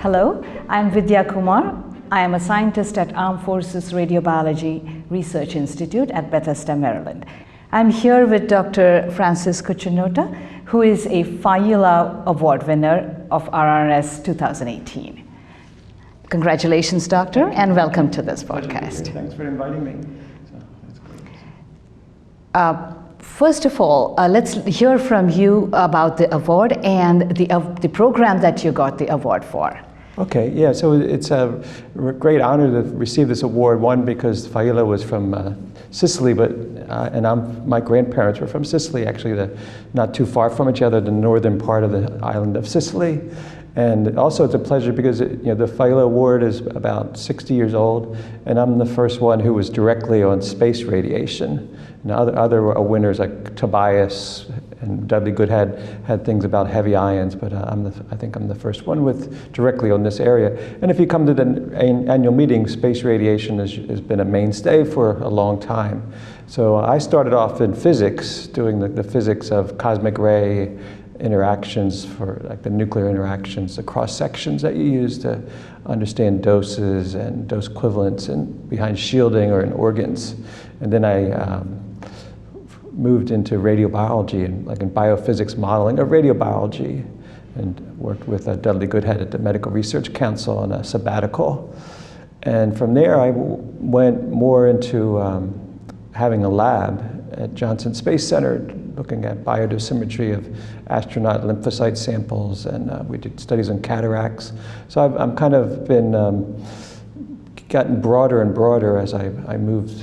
Hello, I'm Vidya Kumar. I am a scientist at Armed Forces Radiobiology Research Institute at Bethesda, Maryland. I'm here with Dr. Francis Cucinotta, who is a Failla Award Winner of RRS 2018. Congratulations, Doctor, and welcome to this podcast. Thanks for inviting me. That's great. First of all, let's hear from you about the award and the program that you got the award for. Okay, yeah, so it's a great honor to receive this award, one because Failla was from Sicily, and my grandparents were from Sicily, actually not too far from each other, the northern part of the island of Sicily. And also it's a pleasure because the Failla Award is about 60 years old, and I'm the first one who was directly on space radiation. And other winners like Tobias and Dudley Goodhead had things about heavy ions, but I think I'm the first one directly on this area. And if you come to the annual meeting, space radiation has been a mainstay for a long time. So I started off in physics, doing the physics of cosmic ray interactions for like the nuclear interactions, the cross sections that you use to understand doses and dose equivalents and behind shielding or in organs. And then I moved into radiobiology and like in biophysics modeling of radiobiology, and worked with Dudley Goodhead at the Medical Research Council on a sabbatical. And from there I went more into having a lab at Johnson Space Center, looking at biodosimetry of astronaut lymphocyte samples, and we did studies on cataracts. So I've kind of been gotten broader and broader as I moved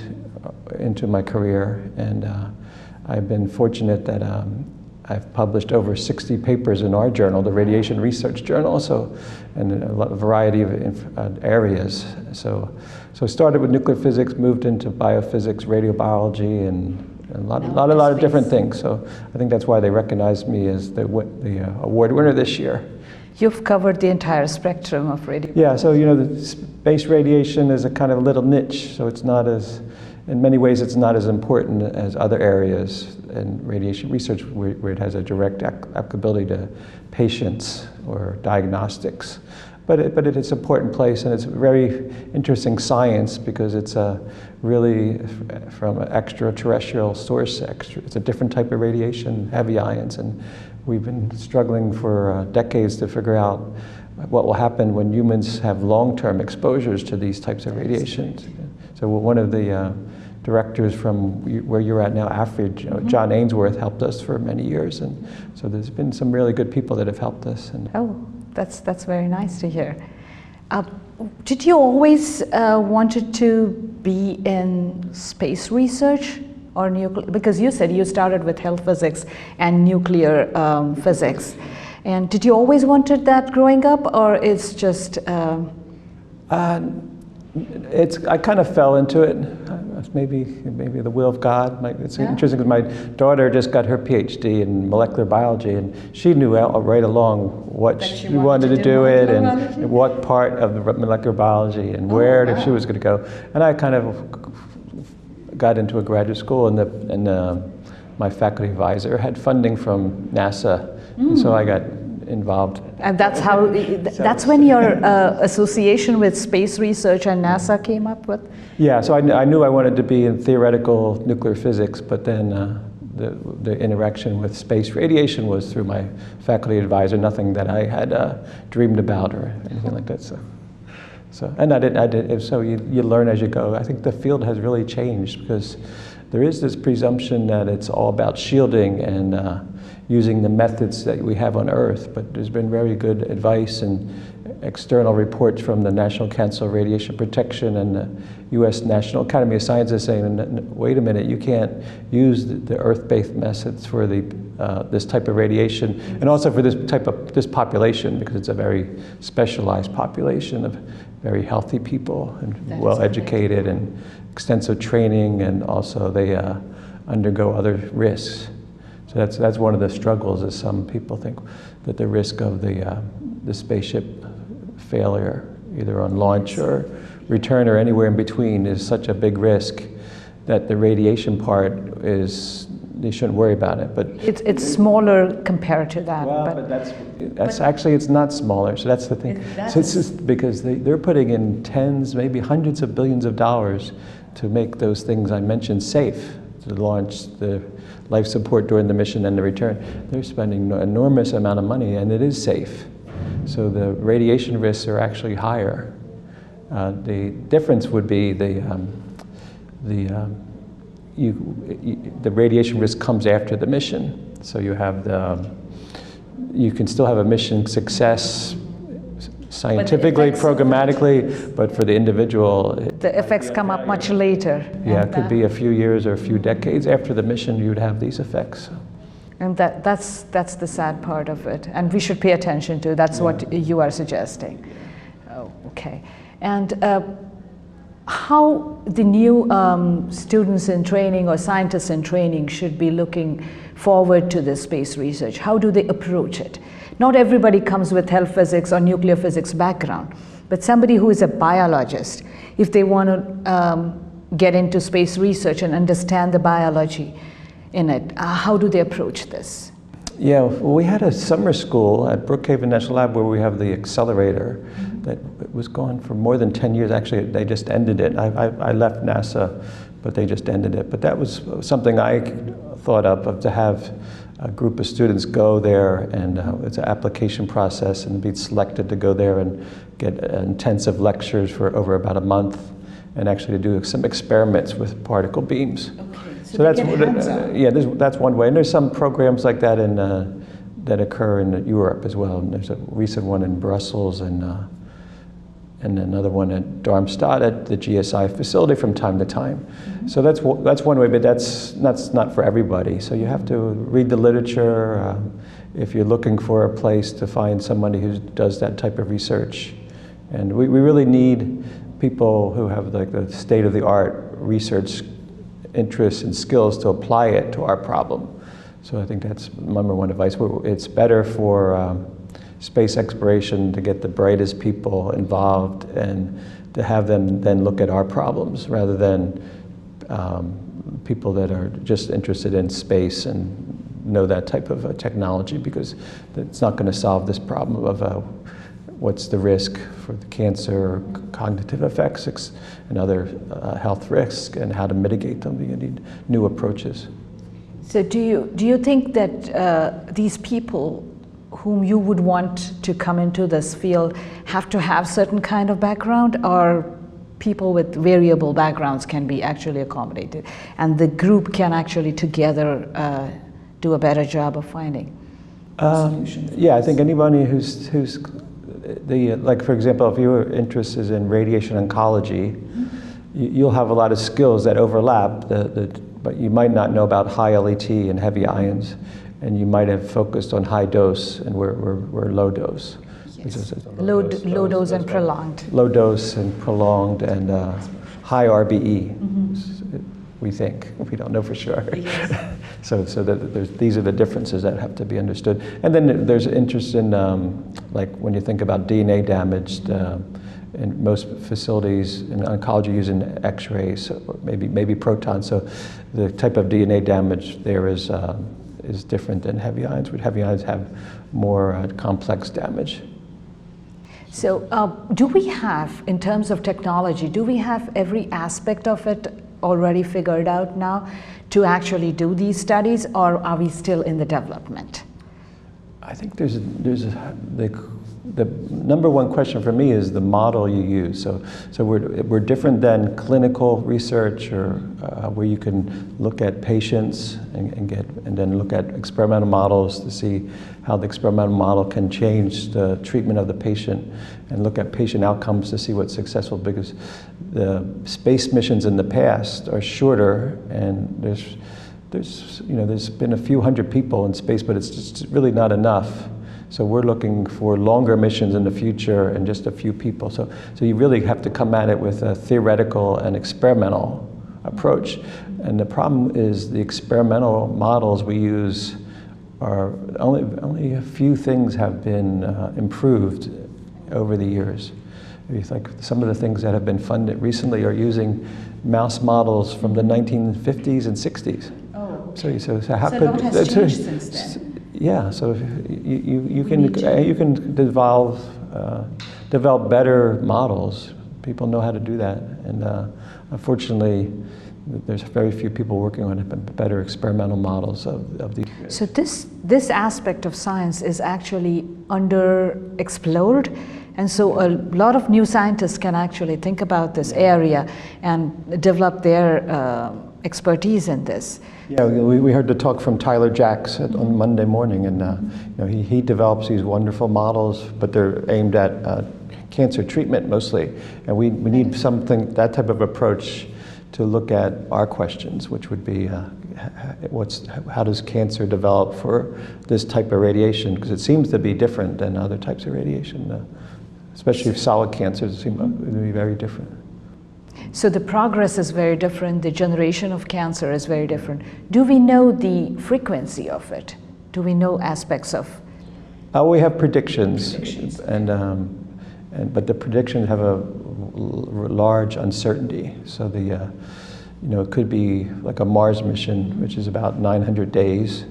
into my career, and I've been fortunate that I've published over 60 papers in our journal, the Radiation Research Journal, and a variety of areas. So I started with nuclear physics, moved into biophysics, radiobiology, and a lot of different things. So I think that's why they recognized me as the award winner this year. You've covered the entire spectrum of radiation. Yeah, so the space radiation is a kind of little niche, so it's not as, in many ways it's not as important as other areas in radiation research where it has a direct applicability to patients or diagnostics. But it is an important place, and it's very interesting science because it's really from an extraterrestrial source. It's a different type of radiation, heavy ions, and we've been struggling for decades to figure out what will happen when humans have long-term exposures to these types of radiations. So one of the directors from where you're at now, AFRID, John Ainsworth, helped us for many years, and so there's been some really good people that have helped us. Oh, that's very nice to hear. Did you always wanted to be in space research or nuclear? Because you said you started with health physics and nuclear physics, and did you always wanted that growing up, or it's just? I kind of fell into it. Maybe the will of God. It's interesting because my daughter just got her PhD in molecular biology, and she knew right along what she wanted to do it, and what part of the molecular biology, and where she was going to go. And I kind of got into a graduate school, and my faculty advisor had funding from NASA, and so I got involved. And that's when your association with space research and NASA came up with? Yeah, so I knew I wanted to be in theoretical nuclear physics, but then the interaction with space radiation was through my faculty advisor, nothing that I had dreamed about or anything like that. So you learn as you go. I think the field has really changed because there is this presumption that it's all about shielding and using the methods that we have on Earth, but there's been very good advice and external reports from the National Council of Radiation Protection and the U.S. National Academy of Sciences saying, wait a minute, you can't use the Earth-based methods for this type of radiation, and also for this population, because it's a very specialized population of very healthy people and well-educated and extensive training, and also they undergo other risks. So that's one of the struggles, is some people think that the risk of the spaceship failure, either on launch or return or anywhere in between, is such a big risk that the radiation part is, they shouldn't worry about it. But it's smaller compared to that. well, but that's actually, it's not smaller. So that's the thing. So it's just because they're putting in tens, maybe hundreds of billions of dollars to make those things I mentioned safe, to launch the life support during the mission and the return. They're spending an enormous amount of money, and it is safe. So the radiation risks are actually higher. The difference would be the radiation risk comes after the mission. So you have you can still have a mission success scientifically, programmatically, but for the individual, the effects come up much later. Yeah, it could be a few years or a few decades after the mission you'd have these effects. And that's the sad part of it, and we should pay attention to. That's what you are suggesting. Oh, okay. And how the new students in training or scientists in training should be looking forward to this space research? How do they approach it? Not everybody comes with health physics or nuclear physics background, but somebody who is a biologist, if they want to get into space research and understand the biology in it, how do they approach this? Yeah, well, we had a summer school at Brookhaven National Lab where we have the accelerator that was going for more than 10 years. Actually, they just ended it. I left NASA, but they just ended it. But that was something I thought of to have a group of students go there, and it's an application process, and be selected to go there and get intensive lectures for over about a month, and actually to do some experiments with particle beams. Okay, so that's that's one way, and there's some programs like that that occur in Europe as well. And there's a recent one in Brussels and another one at Darmstadt at the GSI facility from time to time. Mm-hmm. So that's one way, but that's not for everybody. So you have to read the literature if you're looking for a place to find somebody who does that type of research. And we really need people who have like the state-of-the-art research interests and skills to apply it to our problem. So I think that's number one advice. It's better for space exploration to get the brightest people involved and to have them then look at our problems rather than people that are just interested in space and know that type of technology, because it's not going to solve this problem of what's the risk for the cancer, cognitive effects, and other health risks, and how to mitigate them. You need new approaches. So do you think that these people whom you would want to come into this field have to have certain kind of background, or people with variable backgrounds can be actually accommodated, and the group can actually together do a better job of finding solutions? Yeah, I think anybody who's like, for example, if you're interested in radiation oncology, you'll have a lot of skills that overlap, but you might not know about high LET and heavy ions, and you might have focused on high dose, and we're low dose. Yes. Low dose and prolonged. Low dose and prolonged, and high RBE, we think. We don't know for sure. Yes. So that these are the differences that have to be understood. And then there's interest in, like when you think about DNA damage, in most facilities in oncology using X-rays, or maybe protons. So the type of DNA damage there is different than heavy ions. Heavy ions have more complex damage. So do we have, in terms of technology, do we have every aspect of it already figured out now to actually do these studies, or are we still in the development? I think there's the number one question for me is the model you use. So we're different than clinical research, or where you can look at patients and then look at experimental models to see how the experimental model can change the treatment of the patient, and look at patient outcomes to see what's successful, because the space missions in the past are shorter, and there's been a few hundred people in space, but it's just really not enough. So we're looking for longer missions in the future and just a few people. So you really have to come at it with a theoretical and experimental approach. And the problem is the experimental models we use are only a few things have been improved over the years. Like some of the things that have been funded recently are using mouse models from the 1950s and 60s. Oh, okay. So how so could a lot has changed since then. Yeah, so you can develop better models. People know how to do that, and unfortunately, there's very few people working on better experimental models of these. So this aspect of science is actually underexplored, and so a lot of new scientists can actually think about this area and develop their expertise in this. Yeah, we heard the talk from Tyler Jacks on Monday morning, and he develops these wonderful models, but they're aimed at cancer treatment mostly, and we need something, that type of approach, to look at our questions, which would be how does cancer develop for this type of radiation? Because it seems to be different than other types of radiation, especially solid cancers seem to be very different. So the progress is very different, the generation of cancer is very different. Do we know the frequency of it? Do we know aspects of? We have predictions. But the predictions have a large uncertainty. So it could be like a Mars mission, which is about 900 days.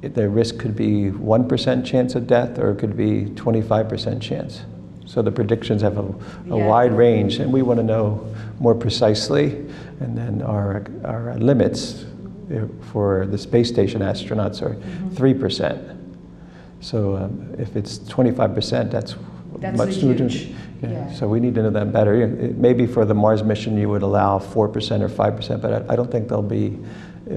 The risk could be 1% chance of death, or it could be 25% chance. So the predictions have a wide range, and we want to know more precisely. And then our limits for the space station astronauts are 3%. So if it's 25%, that's much huge. Yeah. So we need to know that better. Maybe for the Mars mission you would allow 4% or 5%, but I don't think it'd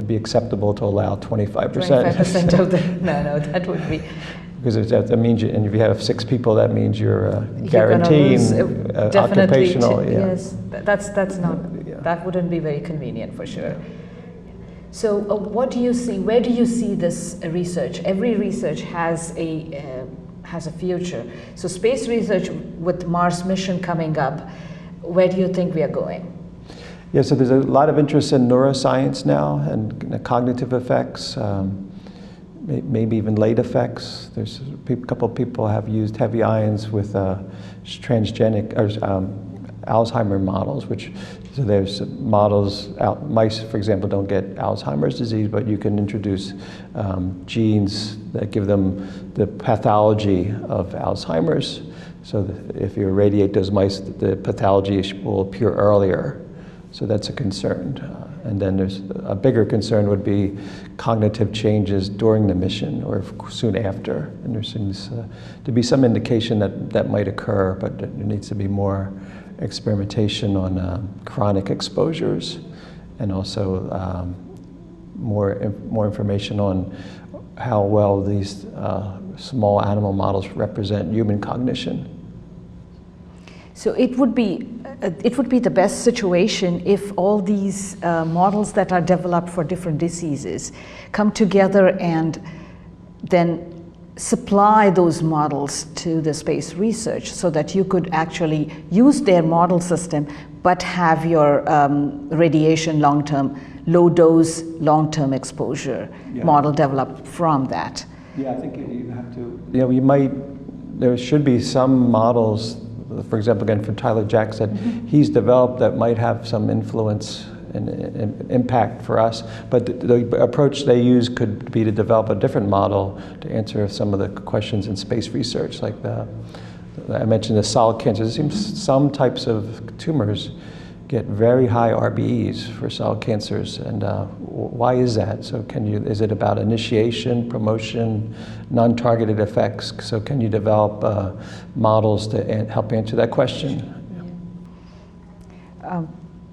be acceptable to allow 25%. 25% of the, no, that would be. Because that means, and if you have 6 people, that means you're guaranteeing occupational. Yes, that's not, that wouldn't be very convenient for sure. So what do you see, where do you see this research? Every research has a future. So space research with Mars mission coming up, where do you think we are going? Yeah, so there's a lot of interest in neuroscience now and cognitive effects, maybe even late effects. There's a couple of people have used heavy ions with transgenic or Alzheimer models, so there's models, mice, for example, don't get Alzheimer's disease, but you can introduce genes that give them the pathology of Alzheimer's. So that if you irradiate those mice, the pathology will appear earlier. So that's a concern. And then there's a bigger concern would be cognitive changes during the mission or soon after. And there seems to be some indication that might occur, but there needs to be more experimentation on chronic exposures, and also more information on how well these small animal models represent human cognition. So it would be the best situation if all these models that are developed for different diseases come together and then supply those models to the space research, so that you could actually use their model system but have your radiation long-term, low dose long-term exposure model developed from that. Yeah, I think you have to, there should be some models, for example, again, from Tyler Jacks, that he's developed that might have some influence and impact for us, but the approach they use could be to develop a different model to answer some of the questions in space research, like I mentioned the solid cancers. It seems some types of tumors get very high RBEs for solid cancers, and why is that? So is it about initiation, promotion, non-targeted effects? So can you develop models to help answer that question?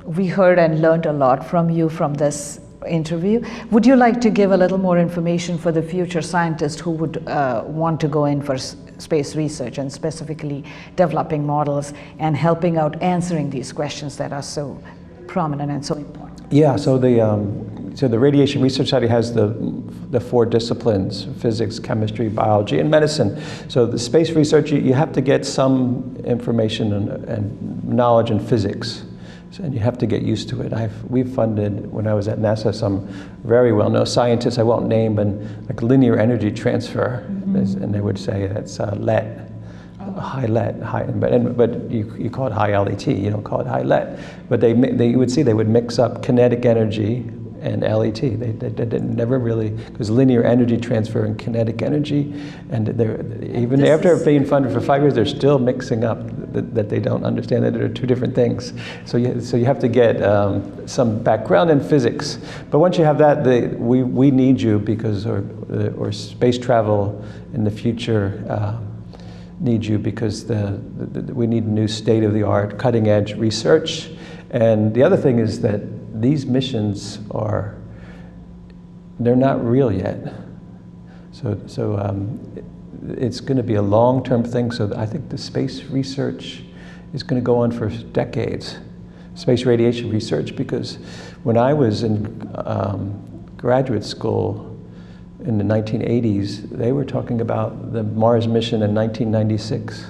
We heard and learned a lot from you from this interview. Would you like to give a little more information for the future scientist who would want to go in for space research, and specifically developing models and helping out answering these questions that are so prominent and so important? Yeah, so the Radiation Research Society has the 4 disciplines: physics, chemistry, biology, and medicine. So the space research, you have to get some information and knowledge in physics. And you have to get used to it. We've funded, when I was at NASA, some very well-known scientists, I won't name, but like linear energy transfer, and they would say that's LET. high LET, but you call it high LET, you don't call it high LET. But you would see they would mix up kinetic energy and LET. They never really, because linear energy transfer and kinetic energy, and even after being funded for 5 years, they're still mixing up that they don't understand that they're two different things. So you have to get some background in physics. But once you have that, we need you because, or space travel in the future needs you because we need new state-of-the-art, cutting-edge research. And the other thing is that these missions they're not real yet. So it's going to be a long-term thing. So I think the space research is going to go on for decades, space radiation research, because when I was in graduate school in the 1980s, they were talking about the Mars mission in 1996.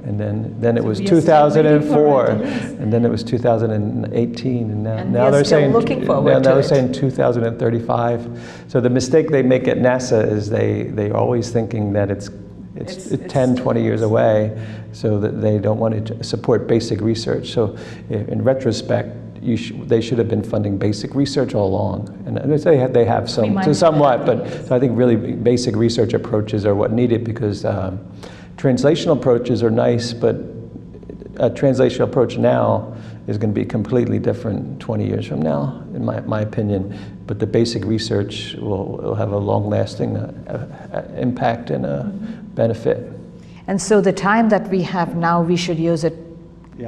And then it was 2004, and then it was 2018, and now they're saying now they're saying 2035. So the mistake they make at NASA is they're always thinking that it's 10, 20 years away, so that they don't want to support basic research. So in retrospect, they should have been funding basic research all along, and they have somewhat, but so I think really basic research approaches are what needed because. Translational approaches are nice, but a translational approach now is going to be completely different 20 years from now, in my opinion. But the basic research will have a long-lasting impact and a benefit. And so the time that we have now, we should use it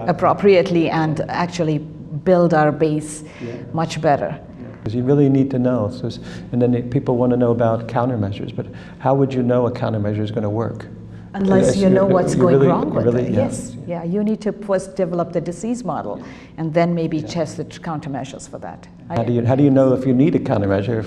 appropriately and actually build our base much better. Because you really need to know. And then people want to know about countermeasures, but how would you know a countermeasure is going to work? Unless you know what's going wrong with it. Yes. Yeah, you need to first develop the disease model and then maybe test the countermeasures for that. How do you know if you need a countermeasure?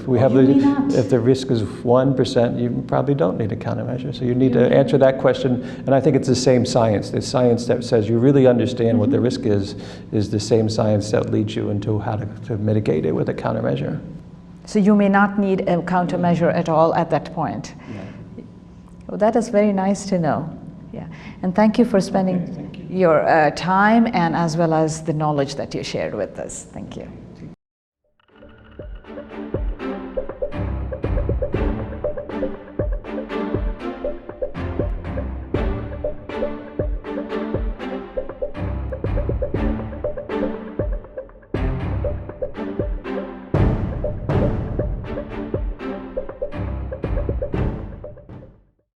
If the risk is 1%, you probably don't need a countermeasure. So you need to answer that question, and I think it's the same science. The science that says you really understand what the risk is the same science that leads you into how to mitigate it with a countermeasure. So you may not need a countermeasure at all at that point. Well, that is very nice to know. Yeah, and thank you for spending your time and as well as the knowledge that you shared with us. Thank you.